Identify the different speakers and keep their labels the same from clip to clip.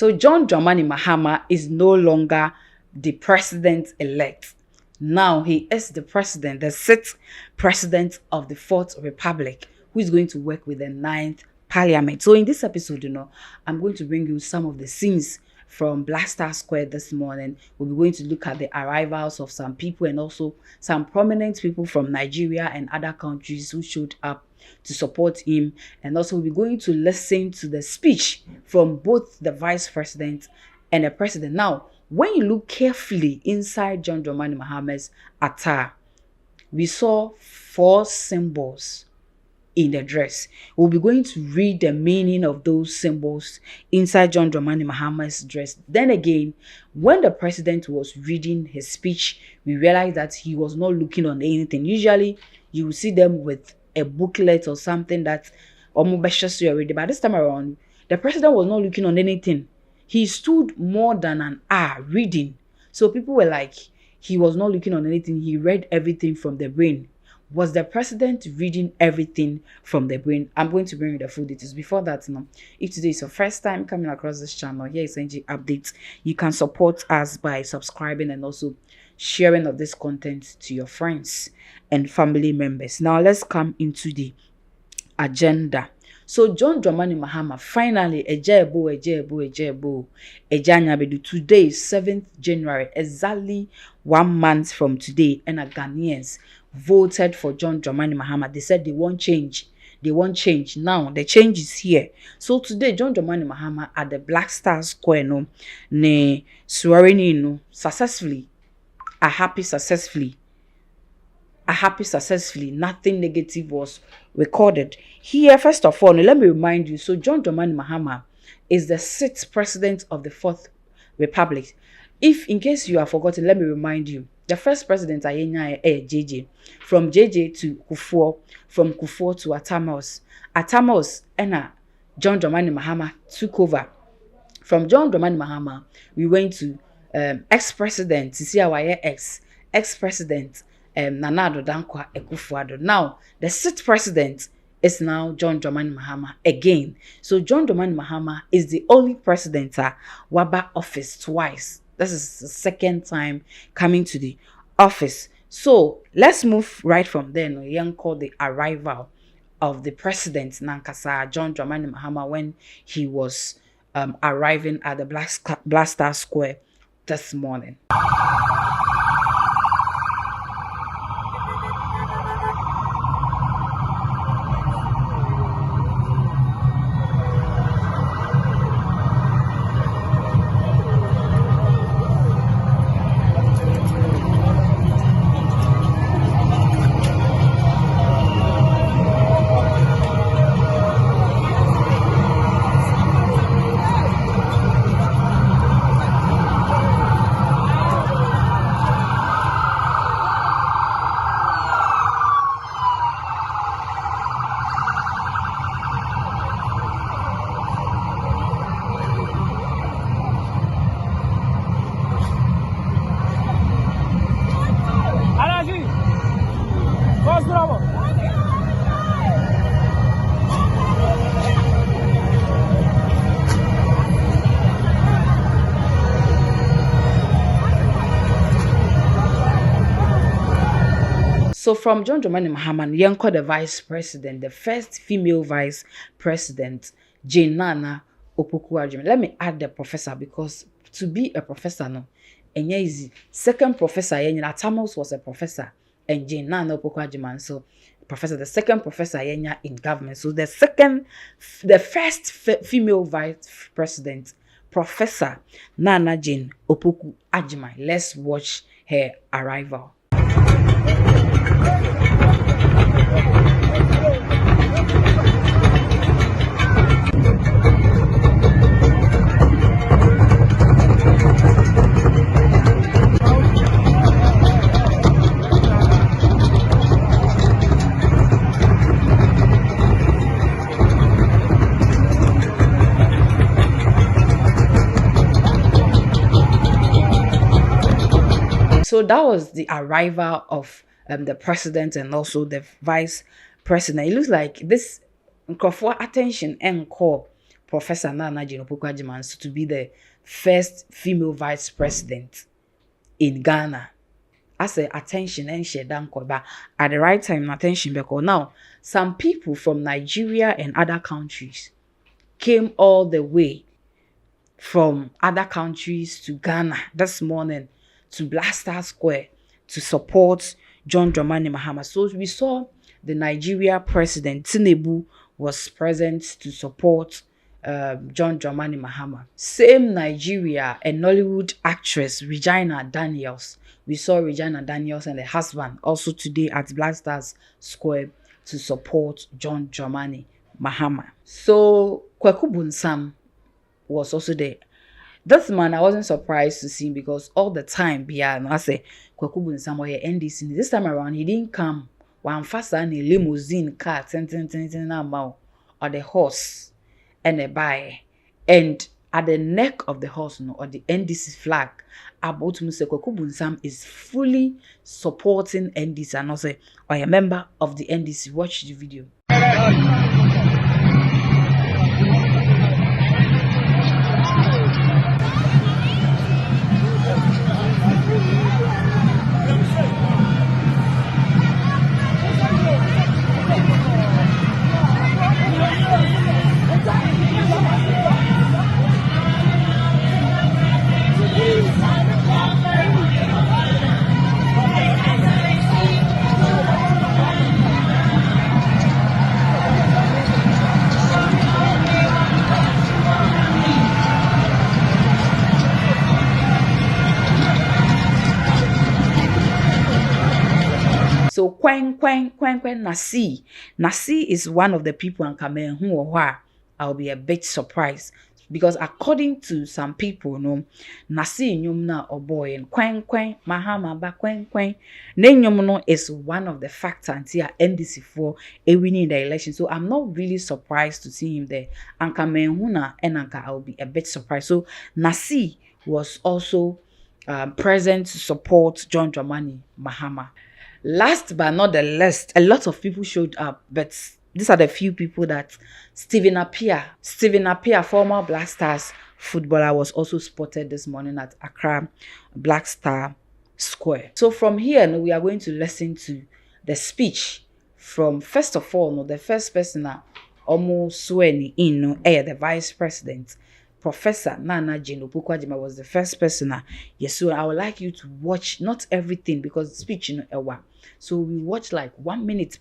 Speaker 1: So John Dramani Mahama is no longer the president-elect. Now he is the president, the sixth president of the Fourth Republic, who is going to work with the Ninth Parliament. So in this episode, I'm going to bring you some of the scenes from Blackstarsquare this morning. We'll be going to look at the arrivals of some people and also some prominent people from Nigeria and other countries who showed up to support him. And also we'll be going to listen to the speech from both the vice president and the president. Now, when you look carefully inside John Dramani Mahama's attire, we saw 4 symbols in the dress. We'll be going to read the meaning of those symbols inside John Dramani Mahama's dress. Then again, when the president was reading his speech, we realized that he was not looking on anything. Usually, you will see them with a booklet or something that almost already. But this time around, the president was not looking on anything. He stood more than an hour reading. So people were like, he was not looking on anything. He read everything from the brain. Was the president reading everything from the brain? I'm going to bring you the full details. Before that, if today is your first time coming across this channel, here is NG Updates. You can support us by subscribing and also sharing of this content to your friends and family members. Now, let's come into the agenda. So John Dramani Mahama finally ejebo today is 7th January, exactly 1 month from today, and Ghanaians voted for John Dramani Mahama. They said they want change. They want change. Now the change is here. So today John Dramani Mahama at the Blackstarsquare ne swearing in successfully. A happy successfully. Nothing negative was recorded. Here, first of all, let me remind you, so John Dramani Mahama is the 6th president of the 4th Republic. If, in case you have forgotten, let me remind you, the first president, JJ, from JJ to Kufuor, from Kufuor to Atamos, and John Dramani Mahama took over. From John Dramani Mahama, we went to ex-president, ex-president, Nana Addo Dankwa Akufo-Addo. Now, the 6th president is now John Dramani Mahama again. So John Dramani Mahama is the only president waba office twice. This is the 2nd time coming to the office. So let's move right from there. Young called the arrival of the president Nankasa John Dramani Mahama when he was arriving at the Blackstarsquare this morning. So from John Dramani Mahama, Yanko the vice president, the first female vice president, Jane Nana Opoku-Agyeman. Let me add the professor, because to be a professor, no, and easy. Second professor, Atamos was a professor, and Jane Nana Opoku-Agyeman, so professor, the second professor in government. So the first female vice president, Professor Nana Jane Opoku-Agyeman. Let's watch her arrival. So that was the arrival of the president and also the vice president. It looks like this for attention and call Professor Nana Jino to be the first female vice president in Ghana. I say attention and share danko, but at the right time, attention because now some people from Nigeria and other countries came all the way from other countries to Ghana this morning to Blackstarsquare to support John Dramani Mahama. So we saw the Nigeria president Tinubu was present to support John Dramani Mahama. Same Nigeria and Nollywood actress Regina Daniels. We saw Regina Daniels and her husband also today at Blackstarsquare to support John Dramani Mahama. So Kwaku Bunsam was also there. This man, I wasn't surprised to see him because all the time, I say, Kwaku Bunsam or NDC. This time around, he didn't come. One faster and a limousine car, or the horse and a buy. And at the neck of the horse, or the NDC flag, about Mr. Kwaku Bunsam is fully supporting NDC and also or a member of the NDC. Watch the video. So Kwen Nasi is one of the people in Kamen who I'll be a bit surprised because according to some people, Nasi Nyumna or boy and Kwen Mahama ba Kwen Nyumno is one of the factors here NDC for a winning the election. So I'm not really surprised to see him there. And Kamen Huna and Anka I'll be a bit surprised. So Nasi was also present to support John Dramani Mahama. Last but not the least, a lot of people showed up, but these are the few people that Stephen Appiah, former Black Stars footballer, was also spotted this morning at Accra Blackstar Square. So from here, we are going to listen to the speech from, first of all, the first person that almost swearing in, the vice president. Professor Nana Jino was the first person. Yes, so I would like you to watch not everything because the speech so we watch like 1 minute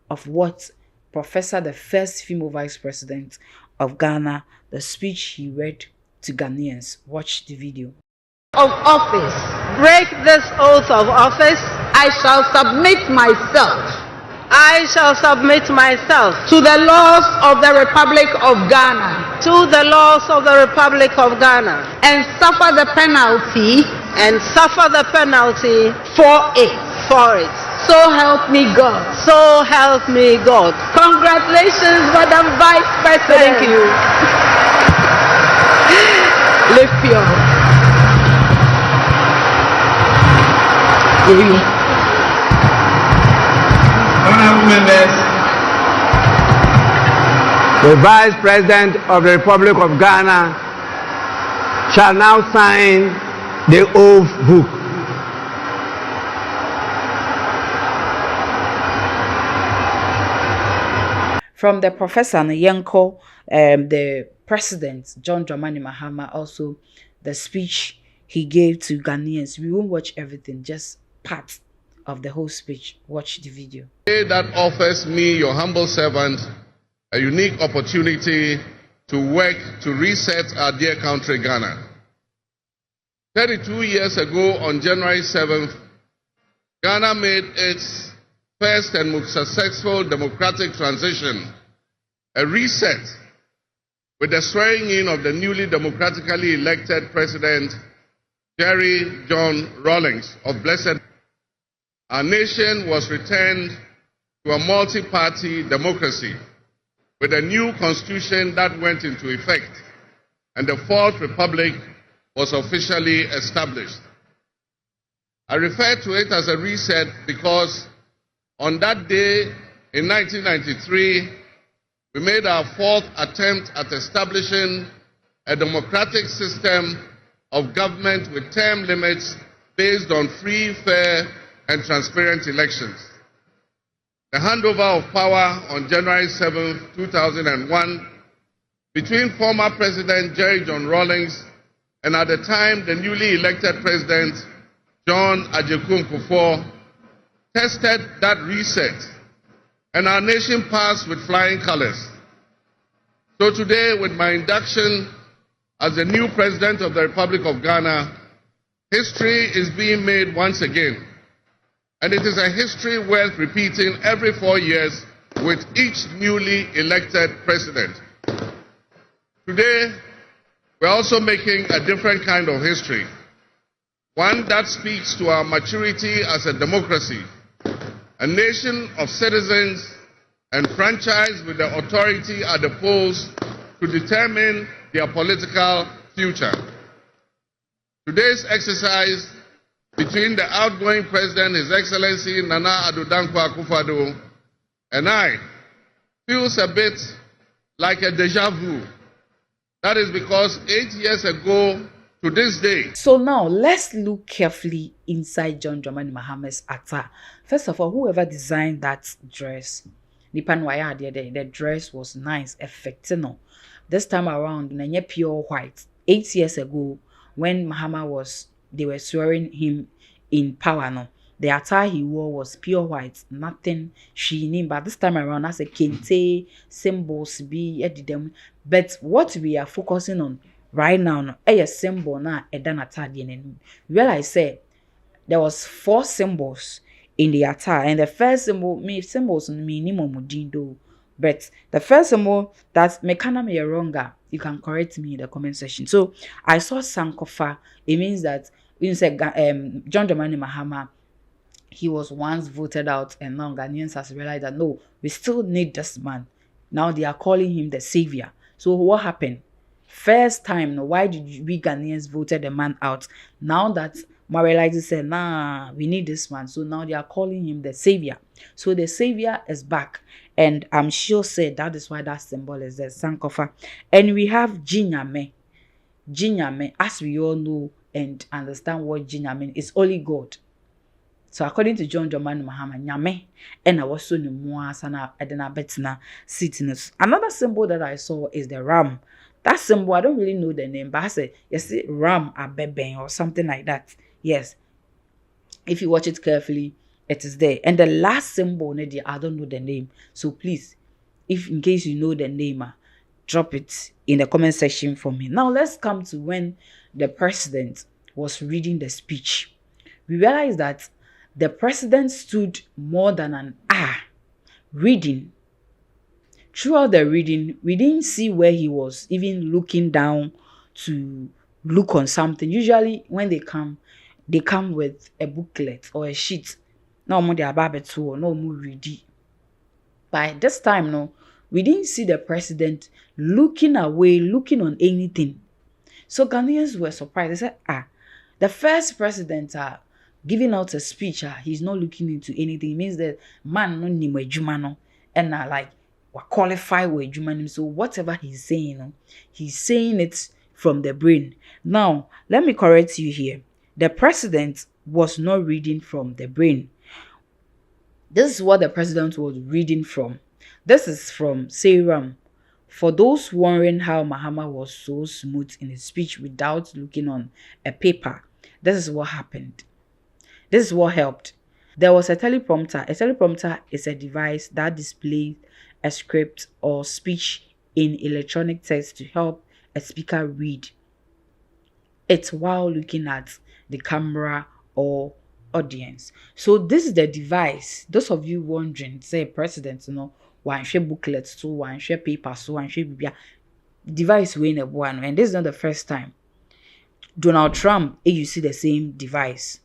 Speaker 1: of what Professor, the first female vice president of Ghana, the speech he read to Ghanaians. Watch the video.
Speaker 2: Of office, break this oath of office. I shall submit myself. I shall submit myself to the laws of the Republic of Ghana. To the laws of the Republic of Ghana. And suffer the penalty. And suffer the penalty for it. For it. So help me God. So help me God. Congratulations, Madam Vice President. Thank you. Lift your
Speaker 3: Honorable members, the Vice President of the Republic of Ghana shall now sign the oath book.
Speaker 1: From the Professor Nyanko, the President John Dramani Mahama, also the speech he gave to Ghanaians. We won't watch everything, just part of the whole speech. Watch the video.
Speaker 4: That offers me, your humble servant, a unique opportunity to work to reset our dear country, Ghana. 32 years ago, on January 7th, Ghana made its first and most successful democratic transition, a reset, with the swearing in of the newly democratically elected President Jerry John Rawlings of Blessed. Our nation was returned to a multi-party democracy with a new constitution that went into effect, and the Fourth Republic was officially established. I refer to it as a reset because on that day in 1993, we made our fourth attempt at establishing a democratic system of government with term limits based on free, fair, and transparent elections. The handover of power on January 7, 2001, between former President Jerry John Rawlings and at the time the newly elected President John Agyekum Kufuor, tested that reset, and our nation passed with flying colors. So today, with my induction as the new President of the Republic of Ghana, history is being made once again. And it is a history worth repeating every 4 years with each newly elected president. Today, we're also making a different kind of history, one that speaks to our maturity as a democracy, a nation of citizens enfranchised with the authority at the polls to determine their political future. Today's exercise between the outgoing President, His Excellency Nana Addo Dankwa Akufo-Addo, and I feels a bit like a deja vu. That is because 8 years ago to this day.
Speaker 1: So now let's look carefully inside John Dramani Mahama's attire. First of all, whoever designed that dress, the dress was nice, effective. This time around, pure white. 8 years ago, when Mahama they were swearing him in power. No, the attire he wore was pure white, nothing shiny. But this time around, as a kente symbols be them. But what we are focusing on right now, a symbol na edan attire. Realize say there was 4 symbols in the attire, and the first symbol symbols minimum dindo. But the first symbol that me wronger, you can correct me in the comment section. So I saw Sankofa. It means that John Dramani Mahama, he was once voted out, and now Ghanaians has realized that no, we still need this man. Now they are calling him the savior. So what happened? First time, why did we Ghanaians voted the man out? Now that Marielites said, nah, we need this man. So now they are calling him the savior. So the savior is back. And I'm sure said that is why that symbol is the Sankofa. And we have Jinyame. Jinyame, as we all know and understand what Jinyame is, only God. So according to John Dramani Mahama, Nyame, and I was so sana edena betina sitness. Another symbol that I saw is the ram. That symbol, I don't really know the name, but I say, yes, ram abebe or something like that. Yes. If you watch it carefully, it is there. And the last symbol, I don't know the name. So please, if in case you know the name, drop it in the comment section for me. Now let's come to when the president was reading the speech. We realized that the president stood more than an hour reading. Throughout the reading, we didn't see where he was even looking down to look on something. Usually when they come with a booklet or a sheet. No more the ababetu, no more ready. By this time, no, we didn't see the president looking away, looking on anything. So Ghanaians were surprised. They said, the first president giving out a speech, he's not looking into anything. It means that man no ni jumano and like qualify with jumanim. So whatever he's saying it from the brain. Now, let me correct you here. The president was not reading from the brain. This is what the president was reading from. This is from Serum. For those wondering how Mahama was so smooth in his speech without looking on a paper, this is what happened. This is what helped. There was a teleprompter. A teleprompter is a device that displays a script or speech in electronic text to help a speaker read it while looking at the camera or audience. So this is the device. Those of you wondering, say president, one share booklets, so one share papers, so one share device way in a one. And this is not the first time. Donald Trump, you see the same device.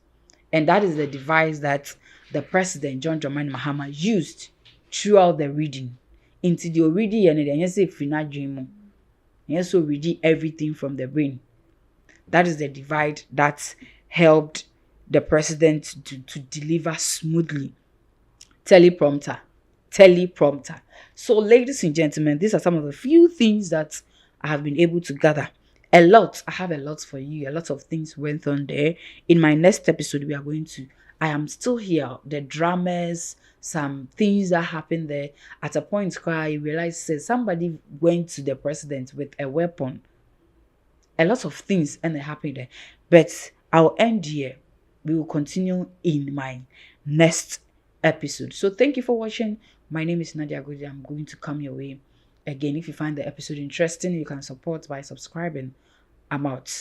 Speaker 1: And that is the device that the president, John Dramani Mahama, used throughout the reading. Into the reading, and then you say final dream. You also read everything from the brain. That is the device that helped the president to deliver smoothly. Teleprompter. teleprompter. So, ladies and gentlemen, these are some of the few things that I have been able to gather. A lot. I have a lot for you. A lot of things went on there. In my next episode, I am still here. The dramas, some things that happened there. At a point, I realized somebody went to the president with a weapon. A lot of things and they happened there. But I'll end here. We will continue in my next episode. So thank you for watching. My name is Nadia Gudi. I'm going to come your way. Again, if you find the episode interesting, you can support by subscribing. I'm out.